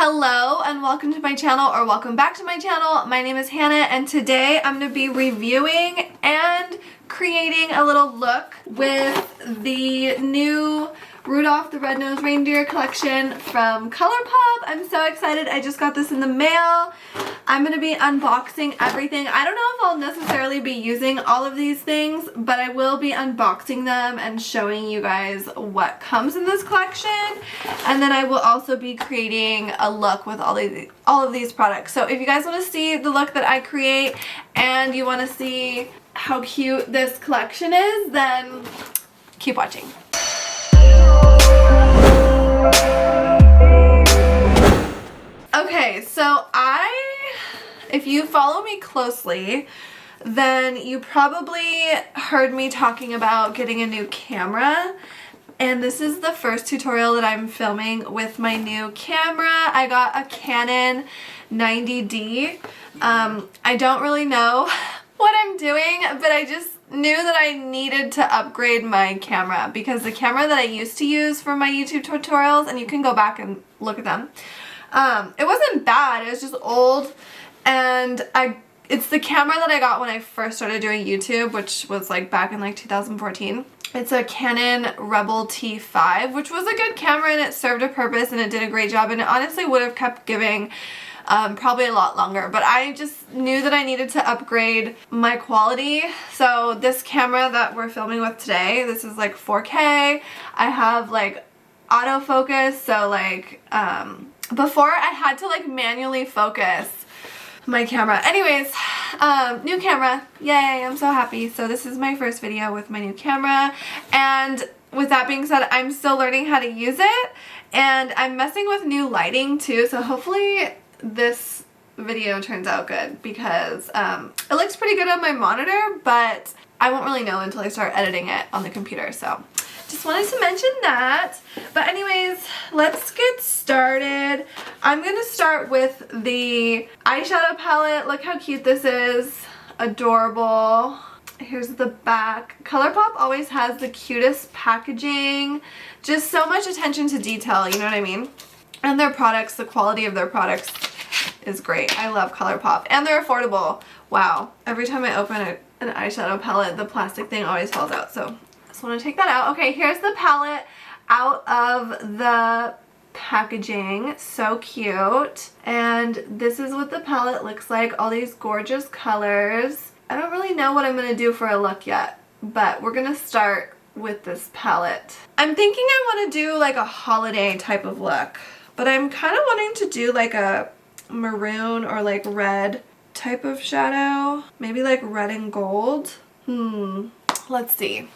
Hello and welcome to my channel, or welcome back to my channel. My name is Hannah and today I'm going to be reviewing and creating a little look with the new Rudolph the Red-Nosed Reindeer collection from Colourpop. I'm so excited. I just got this in the mail. I'm going to be unboxing everything. I don't know if I'll necessarily be using all of these things, but I will be unboxing them and showing you guys what comes in this collection. And then I will also be creating a look with all of these products. So if you guys want to see the look that I create and you want to see how cute this collection is, then keep watching. Okay, so if you follow me closely, then you probably heard me talking about getting a new camera. And this is the first tutorial that I'm filming with my new camera. I got a Canon 90D. I don't really know what I'm doing, but I just knew that I needed to upgrade my camera because the camera that I used to use for my YouTube tutorials, and you can go back and look at them, it wasn't bad, it was just old, and it's the camera that I got when I first started doing YouTube, which was like back in like 2014. It's a Canon Rebel T5, which was a good camera and it served a purpose and it did a great job, and it honestly would have kept giving probably a lot longer, but I just knew that I needed to upgrade my quality. So this camera that we're filming with today, this is like 4K. I have like autofocus, so like before I had to like manually focus my camera. Anyways, new camera, yay, I'm so happy. So this is my first video with my new camera, and with that being said, I'm still learning how to use it, and I'm messing with new lighting too, so hopefully this video turns out good because it looks pretty good on my monitor, but I won't really know until I start editing it on the computer, so just wanted to mention that. But anyways, let's get started. I'm gonna start with the eyeshadow palette. Look how cute this is. Adorable. Here's the back. Colourpop always has the cutest packaging. Just so much attention to detail, you know what I mean? And their products, the quality of their products is great. I love Colourpop. And they're affordable. Wow. Every time I open an eyeshadow palette, the plastic thing always falls out. So I just want to take that out. Okay, here's the palette out of the packaging. So cute. And this is what the palette looks like. All these gorgeous colors. I don't really know what I'm going to do for a look yet, but we're going to start with this palette. I'm thinking I want to do like a holiday type of look, but I'm kind of wanting to do like a maroon or like red type of shadow. Maybe like red and gold. Let's see.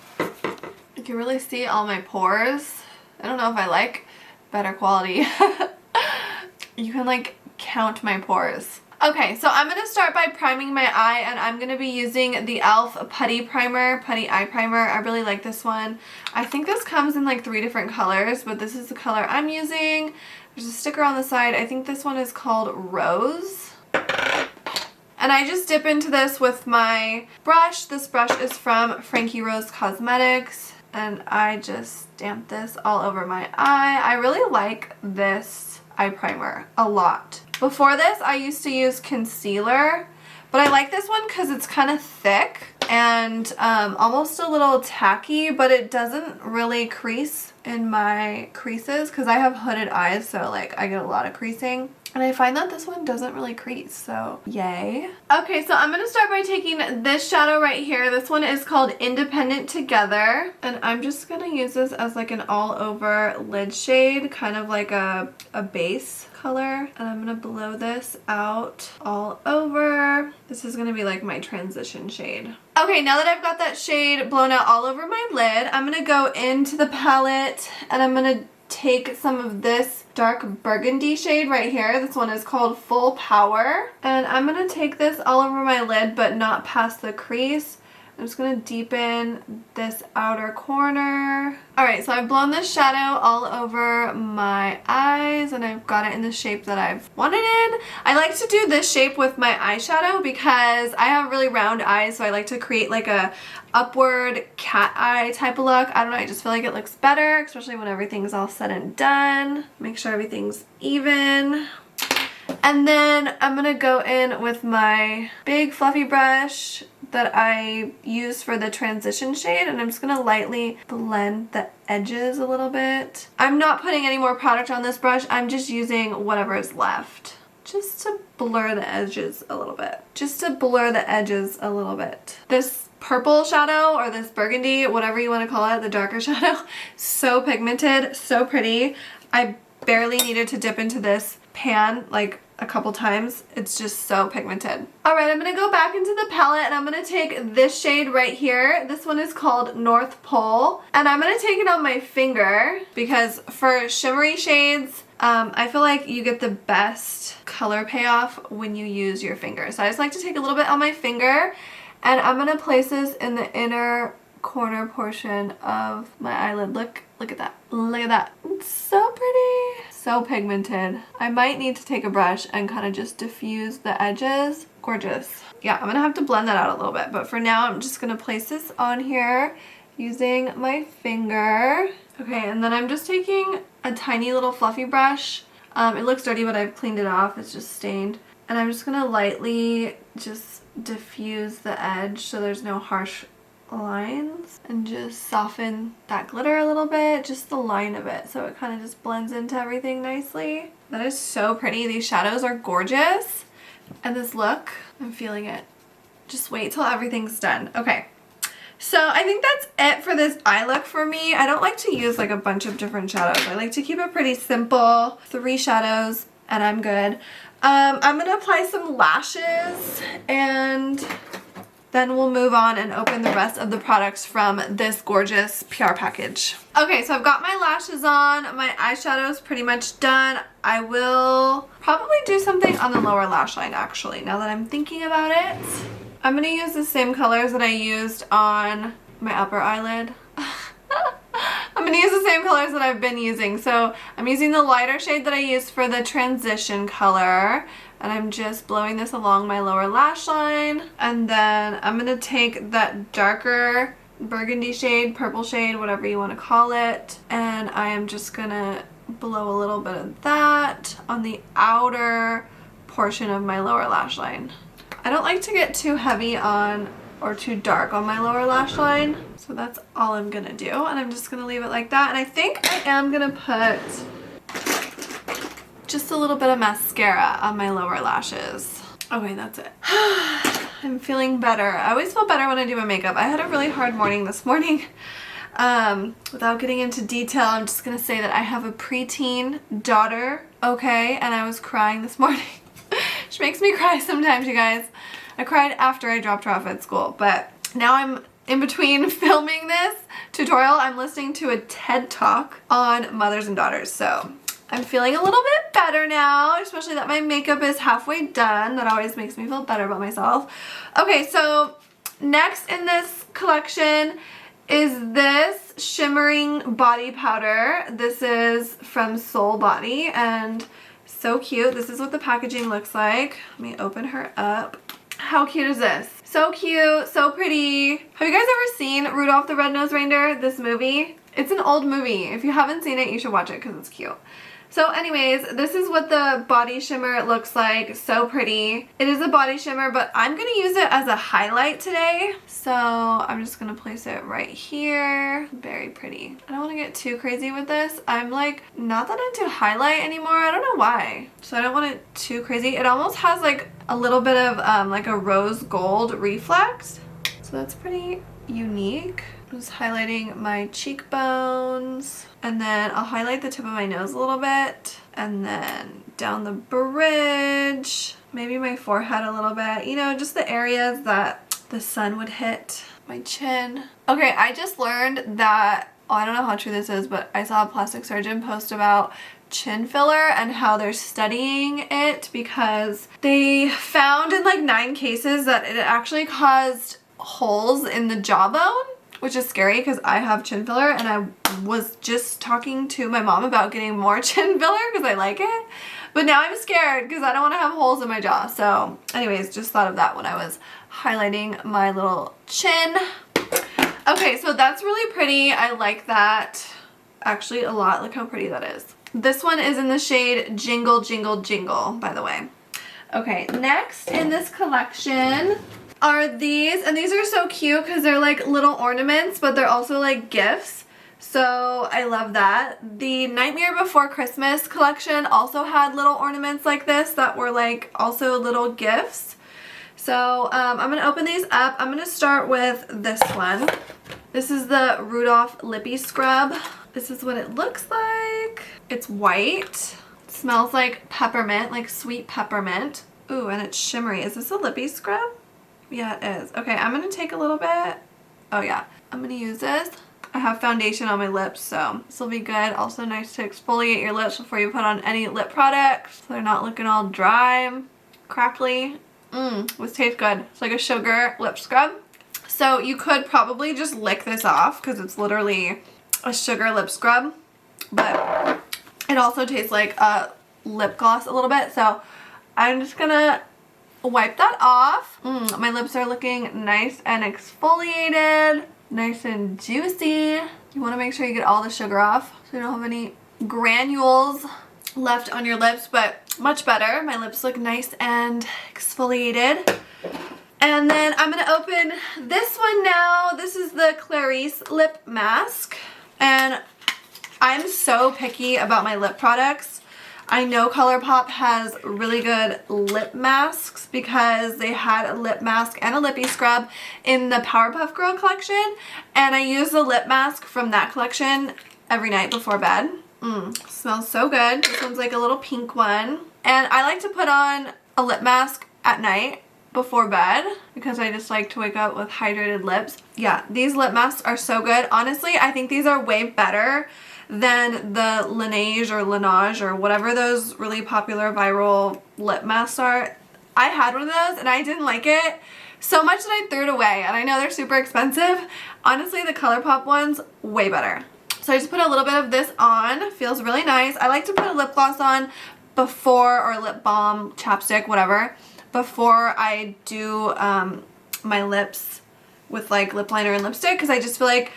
You can really see all my pores. I don't know if I like better quality. You can like count my pores. Okay, so I'm going to start by priming my eye, and I'm going to be using the e.l.f. Putty Eye Primer. I really like this one. I think this comes in like 3 different colors, but this is the color I'm using. There's a sticker on the side. I think this one is called Rose. And I just dip into this with my brush. This brush is from Frankie Rose Cosmetics, and I just stamp this all over my eye. I really like this eye primer a lot. Before this, I used to use concealer, but I like this one because it's kind of thick and almost a little tacky, but it doesn't really crease in my creases because I have hooded eyes, so like I get a lot of creasing. And I find that this one doesn't really crease, so yay. Okay, so I'm going to start by taking this shadow right here. This one is called Independent Together, and I'm just going to use this as like an all-over lid shade, kind of like a base color. And I'm going to blow this out all over. This is going to be like my transition shade. Okay, now that I've got that shade blown out all over my lid, I'm going to go into the palette and I'm going to take some of this dark burgundy shade right here. This one is called Full Power. And I'm going to take this all over my lid but not past the crease. I'm just going to deepen this outer corner. Alright, so I've blown this shadow all over my eyes and I've got it in the shape that I've wanted it. I like to do this shape with my eyeshadow because I have really round eyes, so I like to create like a upward cat eye type of look. I don't know, I just feel like it looks better, especially when everything's all said and done. Make sure everything's even. And then I'm going to go in with my big fluffy brush that I use for the transition shade, and I'm just going to lightly blend the edges a little bit. I'm not putting any more product on this brush, I'm just using whatever is left. Just to blur the edges a little bit. Just to blur the edges a little bit. This purple shadow, or this burgundy, whatever you want to call it, the darker shadow, so pigmented, so pretty. I barely needed to dip into this pan like a couple times. It's just so pigmented. Alright, I'm going to go back into the palette and I'm going to take this shade right here. This one is called North Pole. And I'm going to take it on my finger because for shimmery shades, I feel like you get the best color payoff when you use your finger. So I just like to take a little bit on my finger and I'm going to place this in the inner corner portion of my eyelid. Look at that. Look at that. It's so pretty. So pigmented. I might need to take a brush and kind of just diffuse the edges. Gorgeous. Yeah, I'm going to have to blend that out a little bit, but for now I'm just going to place this on here using my finger. Okay, and then I'm just taking a tiny little fluffy brush. It looks dirty, but I've cleaned it off. It's just stained. And I'm just going to lightly just diffuse the edge so there's no harsh lines and just soften that glitter a little bit, just the line of it, so it kind of just blends into everything nicely. That is so pretty. These shadows are gorgeous. And this look, I'm feeling it. Just wait till everything's done. Okay. So I think that's it for this eye look for me. I don't like to use like a bunch of different shadows. I like to keep it pretty simple. 3 shadows and I'm good. I'm going to apply some lashes and then we'll move on and open the rest of the products from this gorgeous PR package. Okay, so I've got my lashes on. My eyeshadow's pretty much done. I will probably do something on the lower lash line actually, now that I'm thinking about it. I'm going to use the same colors that I used on my upper eyelid. I'm going to use the same colors that I've been using. So I'm using the lighter shade that I used for the transition color. And I'm just blowing this along my lower lash line. And then I'm going to take that darker burgundy shade, purple shade, whatever you want to call it. And I am just going to blow a little bit of that on the outer portion of my lower lash line. I don't like to get too heavy on or too dark on my lower lash line. So that's all I'm going to do. And I'm just going to leave it like that. And I think I am going to put just a little bit of mascara on my lower lashes. Okay, that's it. I'm feeling better. I always feel better when I do my makeup. I had a really hard morning this morning. Without getting into detail, I'm just gonna say that I have a preteen daughter, okay, and I was crying this morning. She makes me cry sometimes, you guys. I cried after I dropped her off at school, but now I'm in between filming this tutorial. I'm listening to a TED Talk on mothers and daughters, so I'm feeling a little bit better now, especially that my makeup is halfway done. That always makes me feel better about myself. Okay, so next in this collection is this shimmering body powder. This is from Soul Body and so cute. This is what the packaging looks like. Let me open her up. How cute is this? So cute, so pretty. Have you guys ever seen Rudolph the Red-Nosed Reindeer, this movie? It's an old movie. If you haven't seen it, you should watch it because it's cute. So anyways, this is what the body shimmer looks like. So pretty. It is a body shimmer, but I'm going to use it as a highlight today. So I'm just going to place it right here. Very pretty. I don't want to get too crazy with this. I'm like not that into highlight anymore. I don't know why. So I don't want it too crazy. It almost has like a little bit of like a rose gold reflex. So that's pretty unique. I'm just highlighting my cheekbones, and then I'll highlight the tip of my nose a little bit, and then down the bridge, maybe my forehead a little bit, you know, just the areas that the sun would hit. My chin. Okay, I just learned that, oh, I don't know how true this is, but I saw a plastic surgeon post about chin filler and how they're studying it because they found in like 9 cases that it actually caused holes in the jawbone, which is scary because I have chin filler, and I was just talking to my mom about getting more chin filler because I like it. But now I'm scared because I don't want to have holes in my jaw. So anyways, just thought of that when I was highlighting my little chin. Okay, so that's really pretty. I like that actually a lot. Look how pretty that is. This one is in the shade Jingle Jingle Jingle, by the way. Okay, next in this collection are these, and these are so cute because they're like little ornaments, but they're also like gifts. So I love that. The Nightmare Before Christmas collection also had little ornaments like this that were like also little gifts. So I'm going to open these up. I'm going to start with this one. This is the Rudolph Lip Scrub. This is what it looks like. It's white. It smells like peppermint, like sweet peppermint. Ooh, and it's shimmery. Is this a lippy scrub? Yeah, it is. Okay, I'm going to take a little bit. Oh yeah, I'm going to use this. I have foundation on my lips, so this will be good. Also nice to exfoliate your lips before you put on any lip products so they're not looking all dry, crackly. This tastes good. It's like a sugar lip scrub. So you could probably just lick this off because it's literally a sugar lip scrub, but it also tastes like a lip gloss a little bit. So I'm just gonna wipe that off. My lips are looking nice and exfoliated, nice and juicy. You want to make sure you get all the sugar off so you don't have any granules left on your lips, but much better. My lips look nice and exfoliated. And then I'm going to open this one now. This is the Clarins Lip Mask. And I'm so picky about my lip products. I know Colourpop has really good lip masks because they had a lip mask and a lippy scrub in the Powerpuff Girl collection. And I use the lip mask from that collection every night before bed. Smells so good. This one's like a little pink one. And I like to put on a lip mask at night before bed because I just like to wake up with hydrated lips. Yeah, these lip masks are so good. Honestly, I think these are way better than the Laneige or whatever those really popular viral lip masks are. I had one of those and I didn't like it so much that I threw it away, and I know they're super expensive. Honestly, the Colourpop one's way better. So I just put a little bit of this on. Feels really nice. I like to put a lip gloss on before, or lip balm, chapstick, whatever, before I do my lips with like lip liner and lipstick because I just feel like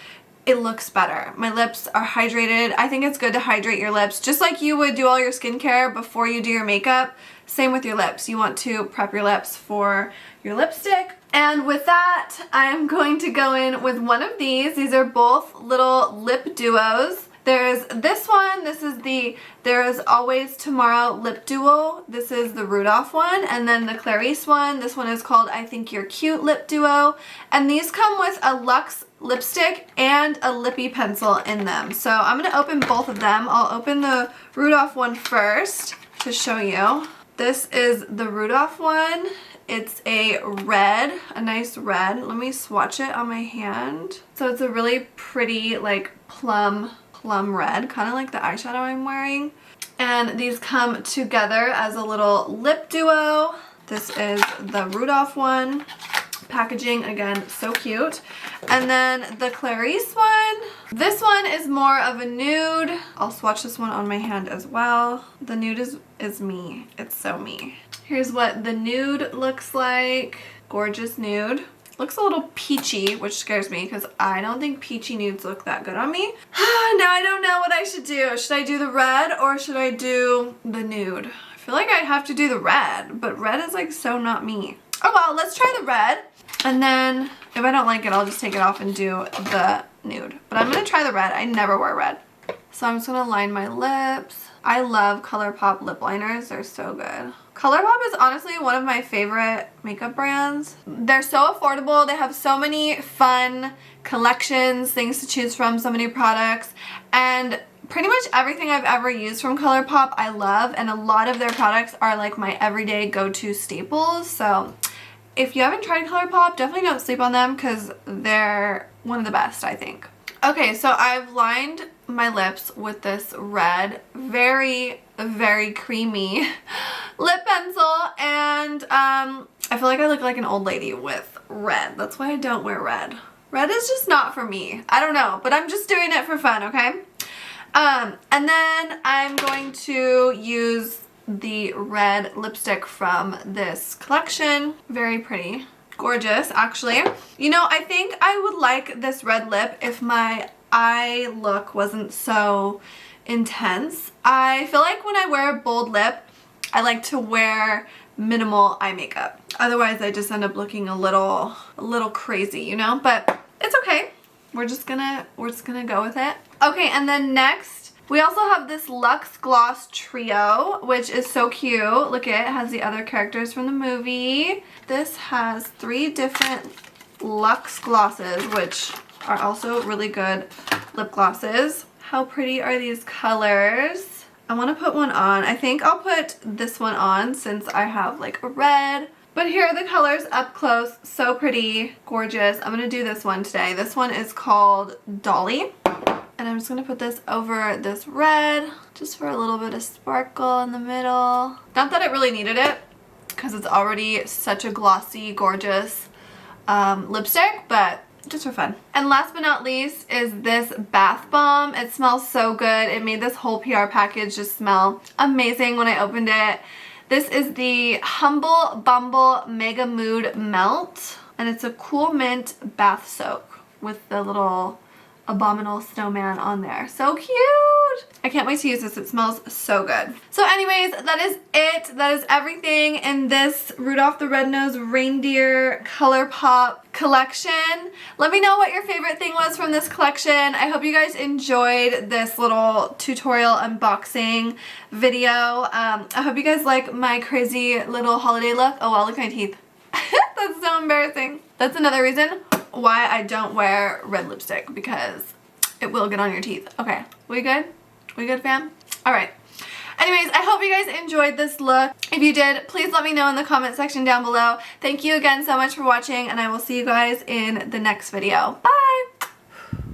it looks better. My lips are hydrated. I think it's good to hydrate your lips just like you would do all your skincare before you do your makeup. Same with your lips. You want to prep your lips for your lipstick. And with that, I am going to go in with one of these. These are both little lip duos. There's this one, this is the There Is Always Tomorrow Lip Duo. This is the Rudolph one, and then the Clarins one. This one is called I Think You're Cute Lip Duo. And these come with a luxe lipstick and a lippy pencil in them. So I'm going to open both of them. I'll open the Rudolph one first to show you. This is the Rudolph one. It's a red, a nice red. Let me swatch it on my hand. So it's a really pretty like plum red, kind of like the eyeshadow I'm wearing. And these come together as a little lip duo. This is the Rudolph one. Packaging, again, so cute. And then the Clarins one. This one is more of a nude. I'll swatch this one on my hand as well. The nude is me. It's so me. Here's what the nude looks like. Gorgeous nude. Looks a little peachy, which scares me because I don't think peachy nudes look that good on me. Now I don't know what I should do. Should I do the red or should I do the nude? I feel like I have to do the red, but red is like so not me. Oh well, let's try the red. And then if I don't like it, I'll just take it off and do the nude. But I'm going to try the red. I never wear red. So I'm just going to line my lips. I love Colourpop lip liners. They're so good. Colourpop is honestly one of my favorite makeup brands. They're so affordable. They have so many fun collections, things to choose from, so many products. And pretty much everything I've ever used from Colourpop I love. And a lot of their products are like my everyday go-to staples. So if you haven't tried Colourpop, definitely don't sleep on them because they're one of the best, I think. Okay, so I've lined my lips with this red, very, very creamy lip pencil, and I I feel like I look like an old lady with red. That's why I don't wear red. Red is just not for me. I don't know, but I'm just doing it for fun, okay? And then I'm going to use the red lipstick from this collection. Very pretty. Gorgeous, actually. You know, I think I would like this red lip if my eye look wasn't so intense. I feel like when I wear a bold lip, I like to wear minimal eye makeup. Otherwise, I just end up looking a little crazy, you know? But it's okay. We're just gonna go with it. Okay, and then next, we also have this Luxe Gloss Trio, which is so cute. Look at it, has the other characters from the movie. This has 3 different Luxe glosses, which are also really good lip glosses. How pretty are these colors? I want to put one on. I think I'll put this one on since I have like a red. But here are the colors up close. So pretty, gorgeous. I'm going to do this one today. This one is called Dolly. And I'm just going to put this over this red just for a little bit of sparkle in the middle. Not that it really needed it because it's already such a glossy, gorgeous lipstick, but just for fun. And last but not least is this bath bomb. It smells so good. It made this whole PR package just smell amazing when I opened it. This is the Humble Bumble Mega Mood Melt, and it's a cool mint bath soak with the little abominable snowman on there. So cute! I can't wait to use this. It smells so good. So anyways, that is it. That is everything in this Rudolph the Red-Nosed Reindeer Colourpop collection. Let me know what your favorite thing was from this collection. I hope you guys enjoyed this little tutorial unboxing video. I hope you guys like my crazy little holiday look. Oh wow, look at my teeth. That's so embarrassing. That's another reason why I don't wear red lipstick, because it will get on your teeth. Okay, we good? We good, fam? Alright. Anyways, I hope you guys enjoyed this look. If you did, please let me know in the comment section down below. Thank you again so much for watching, and I will see you guys in the next video. Bye!